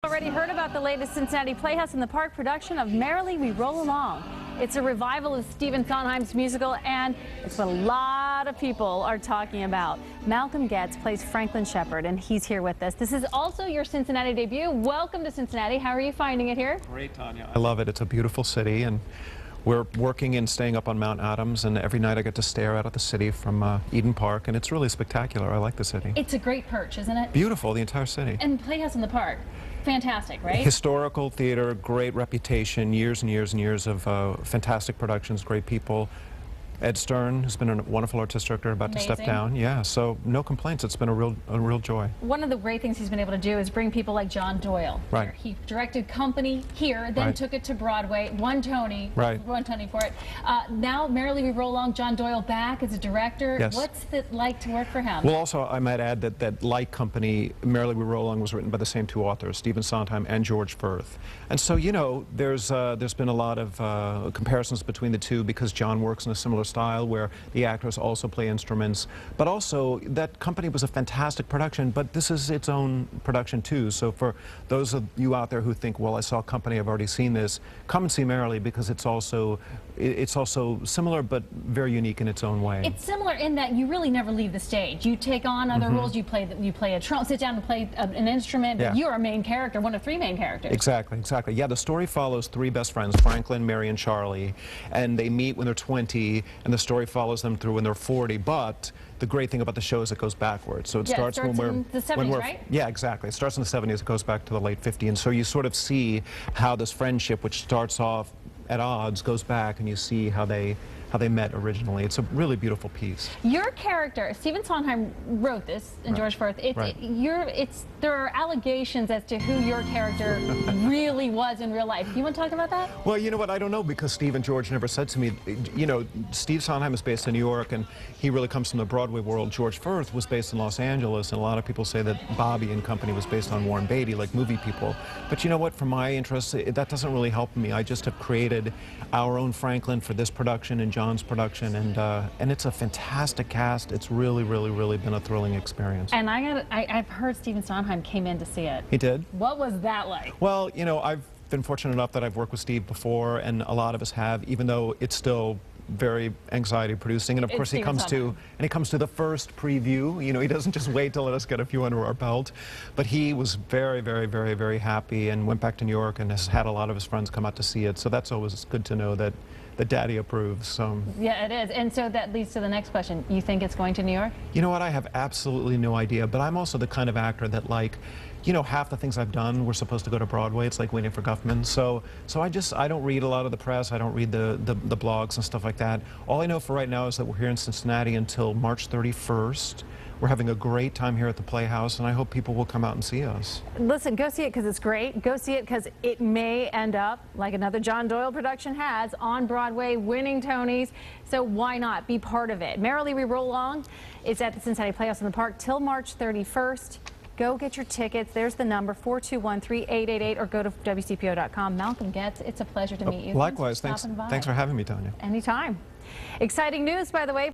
Already heard about the latest Cincinnati Playhouse in the Park production of Merrily, We Roll Along. It's a revival of Stephen Sondheim's musical, and it's what a lot of people are talking about. Malcolm Getz plays Franklin Shepard, and he's here with us. This is also your Cincinnati debut. Welcome to Cincinnati. How are you finding it here? Great, Tanya. I love it. It's a beautiful city, and we're working and staying up on Mount Adams, and every night I get to stare out at the city from Eden Park, and it's really spectacular. I like the city. It's a great perch, isn't it? Beautiful, the entire city. And Playhouse in the Park. Fantastic, right? Historical theater, great reputation, years and years and years of fantastic productions, great people. Ed Stern has been a wonderful artistic director, about to step down. Yeah, so no complaints. It's been a real joy. One of the great things he's been able to do is bring people like John Doyle. Right. He directed Company here, then took it to Broadway, won Tony. Right. Won Tony for it. Now, Merrily We Roll Along, John Doyle back as a director. Yes. What's it like to work for him? Well, also, I might add that like Company, Merrily We Roll Along was written by the same two authors, Stephen Sondheim and George Firth. And so, you know, there's been a lot of comparisons between the two because John works in a similar style where the actors also play instruments. But also, that Company was a fantastic production, but this is its own production too. So for those of you out there who think, well, I saw Company, I've already seen this, come and see Merrily because it's also similar but very unique in its own way. It's similar in that you really never leave the stage. You take on other roles. You play a trumpet, sit down and play an instrument, but you're a main character, one of three main characters. Exactly, exactly. Yeah, the story follows three best friends, Franklin, Mary, and Charlie, and they meet when they're 20, and the story follows them through when they're 40, but the great thing about the show is it goes backwards. So it starts when we're in the 70s, right? Yeah, exactly. It starts in the 70s, it goes back to the late 50s, and so you sort of see how this friendship, which starts off at odds, goes back, and you see how they met originally. It's a really beautiful piece. Your character, Stephen Sondheim wrote this, and George Firth. There are allegations as to who your character really was in real life. You want to talk about that? Well, you know what? I don't know, because Steve and George never said to me. You know, Steve Sondheim is based in New York, and he really comes from the Broadway world. George Firth was based in Los Angeles, and a lot of people say that Bobby and Company was based on Warren Beatty, like movie people. But you know what? For my interests, that doesn't really help me. I just have created our own Franklin for this production and John's production, and it's a fantastic cast. It's really been a thrilling experience. And I've heard Stephen Sondheim came in to see it. He did? What was that like? Well, you know, I've been fortunate enough that I've worked with Steve before, and a lot of us have, even though it's still very anxiety producing. And of course he comes to the first preview. You know, he doesn't just wait to let us get a few under our belt. But he was very happy and went back to New York and has had a lot of his friends come out to see it. So that's always good to know that Daddy approves. So yeah, it is. And so that leads to the next question. You think it's going to New York? You know what? I have absolutely no idea. But I'm also the kind of actor that, like, you know, half the things I've done were supposed to go to Broadway. It's like Waiting for Guffman. So I don't read a lot of the press. I don't read the blogs and stuff like that. All I know for right now is that we're here in Cincinnati until March 31st. We're having a great time here at the Playhouse, and I hope people will come out and see us. Listen, go see it because it's great. Go see it because it may end up, like another John Doyle production has, on Broadway, winning Tonys. So why not be part of it? Merrily We Roll Along is at the Cincinnati Playhouse in the Park till March 31st. Go get your tickets. There's the number, 421-3888, or go to WCPO.com. Malcolm Getz, it's a pleasure to meet you. Likewise. Thanks for having me, Tanya. Anytime. Exciting news, by the way.